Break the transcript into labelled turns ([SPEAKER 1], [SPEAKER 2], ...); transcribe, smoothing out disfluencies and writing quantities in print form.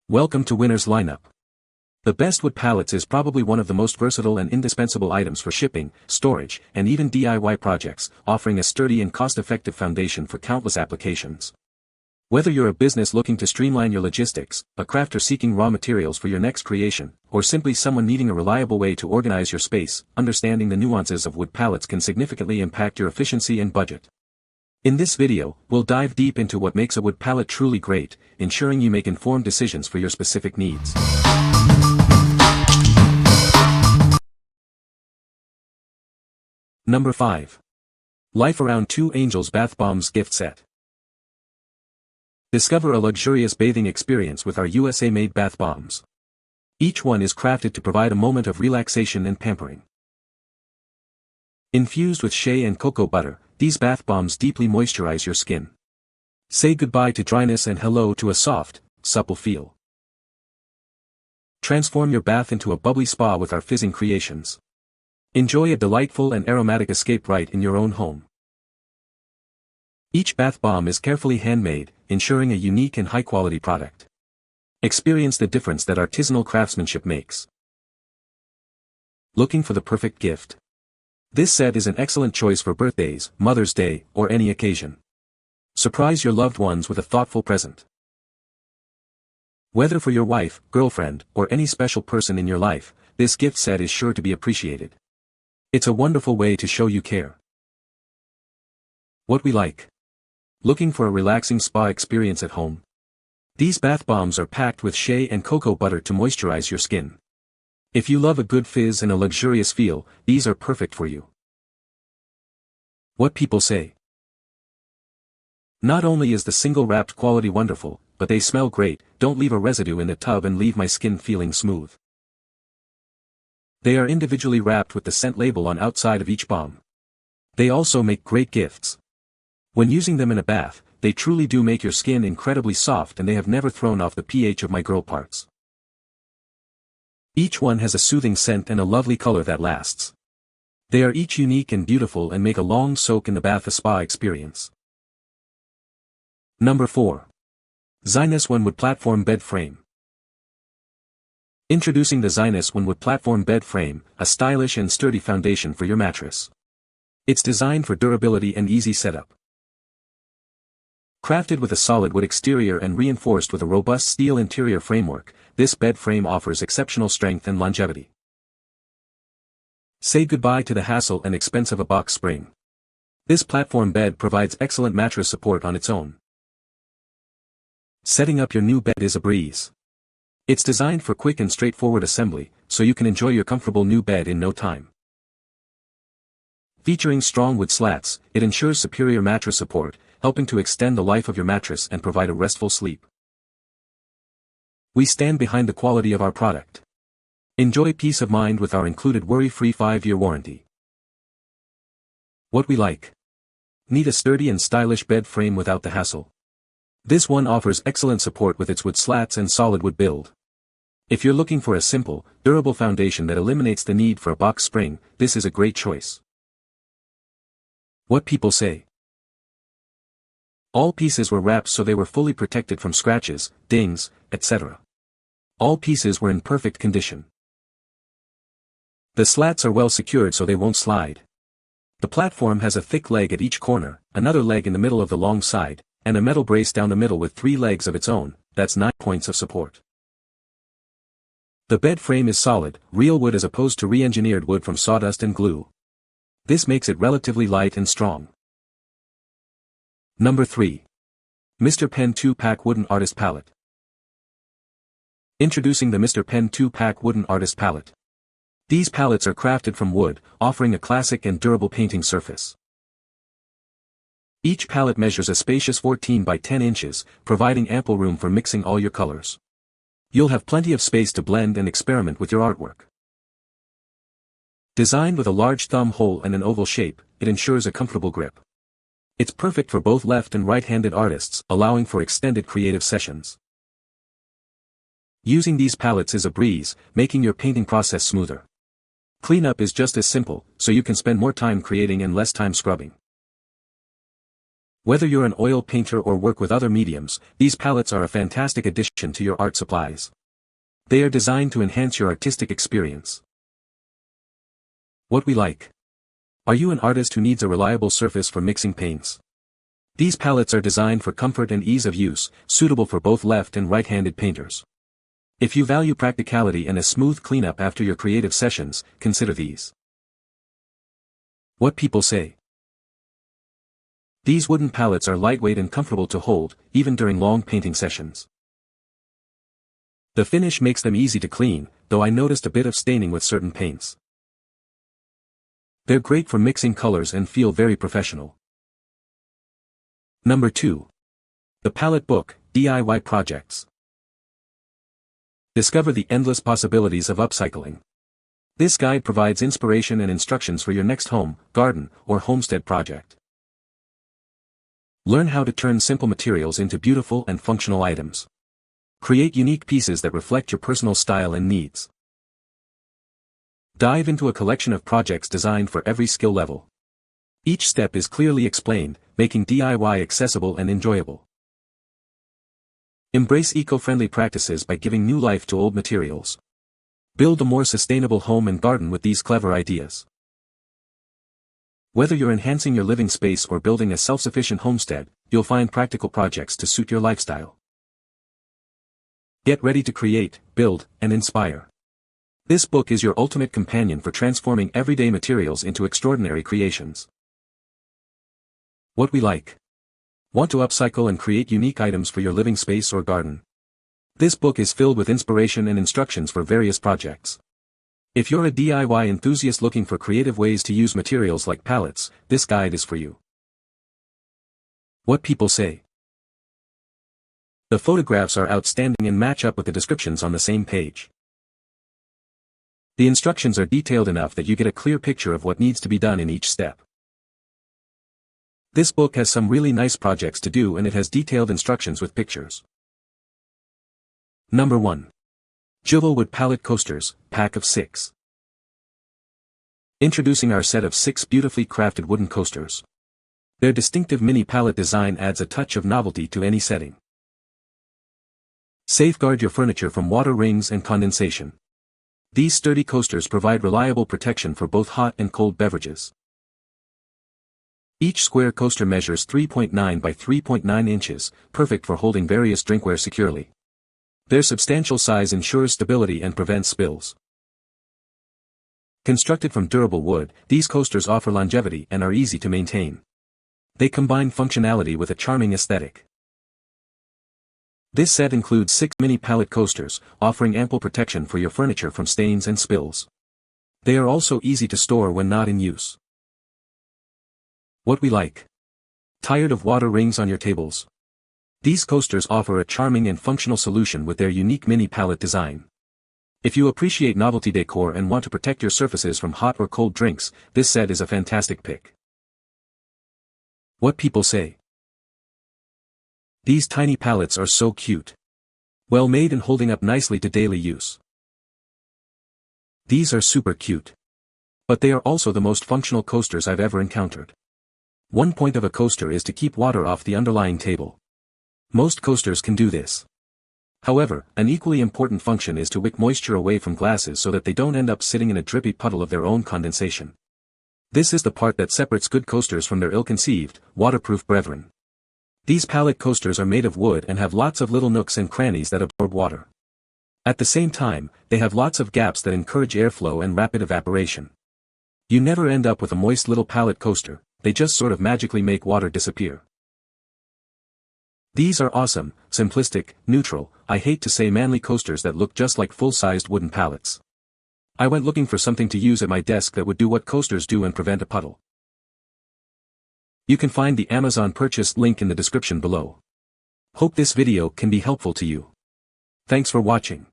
[SPEAKER 1] Welcome to Winner's Lineup. The best wood pallets is probably one of the most versatile and indispensable items for shipping, storage, and even DIY projects, offering a sturdy and cost-effective foundation for countless applications. Whether you're a business looking to streamline your logistics, a crafter seeking raw materials for your next creation, or simply someone needing a reliable way to organize your space, understanding the nuances of wood pallets can significantly impact your efficiency and budget. In this video, we'll dive deep into what makes a wood pallet truly great, ensuring you make informed decisions for your specific needs. Number 5. Life Around Two Angels Bath Bombs Gift Set. Discover a luxurious bathing experience with our USA-made bath bombs. Each one is crafted to provide a moment of relaxation and pampering. Infused with shea and cocoa butter, these bath bombs deeply moisturize your skin. Say goodbye to dryness and hello to a soft, supple feel. Transform your bath into a bubbly spa with our fizzing creations. Enjoy a delightful and aromatic escape right in your own home. Each bath bomb is carefully handmade, ensuring a unique and high-quality product. Experience the difference that artisanal craftsmanship makes. Looking for the perfect gift? This set is an excellent choice for birthdays, Mother's Day, or any occasion. Surprise your loved ones with a thoughtful present. Whether for your wife, girlfriend, or any special person in your life, this gift set is sure to be appreciated. It's a wonderful way to show you care. What we like. Looking for a relaxing spa experience at home? These bath bombs are packed with shea and cocoa butter to moisturize your skin. If you love a good fizz and a luxurious feel, these are perfect for you. What people say. Not only is the single-wrapped quality wonderful, but they smell great. Don't leave a residue in the tub and leave my skin feeling smooth. They are individually wrapped with the scent label on outside of each bomb. They also make great gifts. When using them in a bath, they truly do make your skin incredibly soft, and they have never thrown off the pH of my girl parts. Each one has a soothing scent and a lovely color that lasts. They are each unique and beautiful and make a long soak in the bath a spa experience. Number 4. Zinus One Wood Platform Bed Frame. Introducing the Zinus One Wood Platform Bed Frame, a stylish and sturdy foundation for your mattress. It's designed for durability and easy setup. Crafted with a solid wood exterior and reinforced with a robust steel interior framework, this bed frame offers exceptional strength and longevity. Say goodbye to the hassle and expense of a box spring. This platform bed provides excellent mattress support on its own. Setting up your new bed is a breeze. It's designed for quick and straightforward assembly, so you can enjoy your comfortable new bed in no time. Featuring strong wood slats, it ensures superior mattress support, helping to extend the life of your mattress and provide a restful sleep. We stand behind the quality of our product. Enjoy peace of mind with our included worry-free 5-year warranty. What we like. Need a sturdy and stylish bed frame without the hassle? This one offers excellent support with its wood slats and solid wood build. If you're looking for a simple, durable foundation that eliminates the need for a box spring, this is a great choice. What people say. All pieces were wrapped so they were fully protected from scratches, dings, etc. All pieces were in perfect condition. The slats are well secured so they won't slide. The platform has a thick leg at each corner, another leg in the middle of the long side, and a metal brace down the middle with 3 legs of its own. That's 9 points of support. The bed frame is solid, real wood as opposed to re-engineered wood from sawdust and glue. This makes it relatively light and strong. Number 3. Mr. Pen 2-Pack Wooden Artist Pallet. Introducing the Mr. Pen 2-Pack Wooden Artist Pallet. These pallets are crafted from wood, offering a classic and durable painting surface. Each pallet measures a spacious 14 by 10 inches, providing ample room for mixing all your colors. You'll have plenty of space to blend and experiment with your artwork. Designed with a large thumb hole and an oval shape, it ensures a comfortable grip. It's perfect for both left and right-handed artists, allowing for extended creative sessions. Using these pallets is a breeze, making your painting process smoother. Cleanup is just as simple, so you can spend more time creating and less time scrubbing. Whether you're an oil painter or work with other mediums, these palettes are a fantastic addition to your art supplies. They are designed to enhance your artistic experience. What we like. Are you an artist who needs a reliable surface for mixing paints? These palettes are designed for comfort and ease of use, suitable for both left and right-handed painters. If you value practicality and a smooth cleanup after your creative sessions, consider these. What people say. These wooden palettes are lightweight and comfortable to hold, even during long painting sessions. The finish makes them easy to clean, though I noticed a bit of staining with certain paints. They're great for mixing colors and feel very professional. Number 2. The Pallet Book, DIY Projects. Discover the endless possibilities of upcycling. This guide provides inspiration and instructions for your next home, garden, or homestead project. Learn how to turn simple materials into beautiful and functional items. Create unique pieces that reflect your personal style and needs. Dive into a collection of projects designed for every skill level. Each step is clearly explained, making DIY accessible and enjoyable. Embrace eco-friendly practices by giving new life to old materials. Build a more sustainable home and garden with these clever ideas. Whether you're enhancing your living space or building a self-sufficient homestead, you'll find practical projects to suit your lifestyle. Get ready to create, build, and inspire. This book is your ultimate companion for transforming everyday materials into extraordinary creations. What we like. Want to upcycle and create unique items for your living space or garden? This book is filled with inspiration and instructions for various projects. If you're a DIY enthusiast looking for creative ways to use materials like pallets, this guide is for you. What people say. The photographs are outstanding and match up with the descriptions on the same page. The instructions are detailed enough that you get a clear picture of what needs to be done in each step. This book has some really nice projects to do and it has detailed instructions with pictures. Number 1. Juvale Wood Pallet Coasters, Pack of 6. Introducing our set of 6 beautifully crafted wooden coasters. Their distinctive mini pallet design adds a touch of novelty to any setting. Safeguard your furniture from water rings and condensation. These sturdy coasters provide reliable protection for both hot and cold beverages. Each square coaster measures 3.9 by 3.9 inches, perfect for holding various drinkware securely. Their substantial size ensures stability and prevents spills. Constructed from durable wood, these coasters offer longevity and are easy to maintain. They combine functionality with a charming aesthetic. This set includes 6 mini pallet coasters, offering ample protection for your furniture from stains and spills. They are also easy to store when not in use. What we like. Tired of water rings on your tables? These coasters offer a charming and functional solution with their unique mini pallet design. If you appreciate novelty decor and want to protect your surfaces from hot or cold drinks, this set is a fantastic pick. What people say. These tiny pallets are so cute. Well made and holding up nicely to daily use. These are super cute. But they are also the most functional coasters I've ever encountered. One point of a coaster is to keep water off the underlying table. Most coasters can do this. However, an equally important function is to wick moisture away from glasses so that they don't end up sitting in a drippy puddle of their own condensation. This is the part that separates good coasters from their ill-conceived, waterproof brethren. These pallet coasters are made of wood and have lots of little nooks and crannies that absorb water. At the same time, they have lots of gaps that encourage airflow and rapid evaporation. You never end up with a moist little pallet coaster, they just sort of magically make water disappear. These are awesome, simplistic, neutral, I hate to say manly coasters that look just like full-sized wooden pallets. I went looking for something to use at my desk that would do what coasters do and prevent a puddle. You can find the Amazon purchase link in the description below. Hope this video can be helpful to you. Thanks for watching.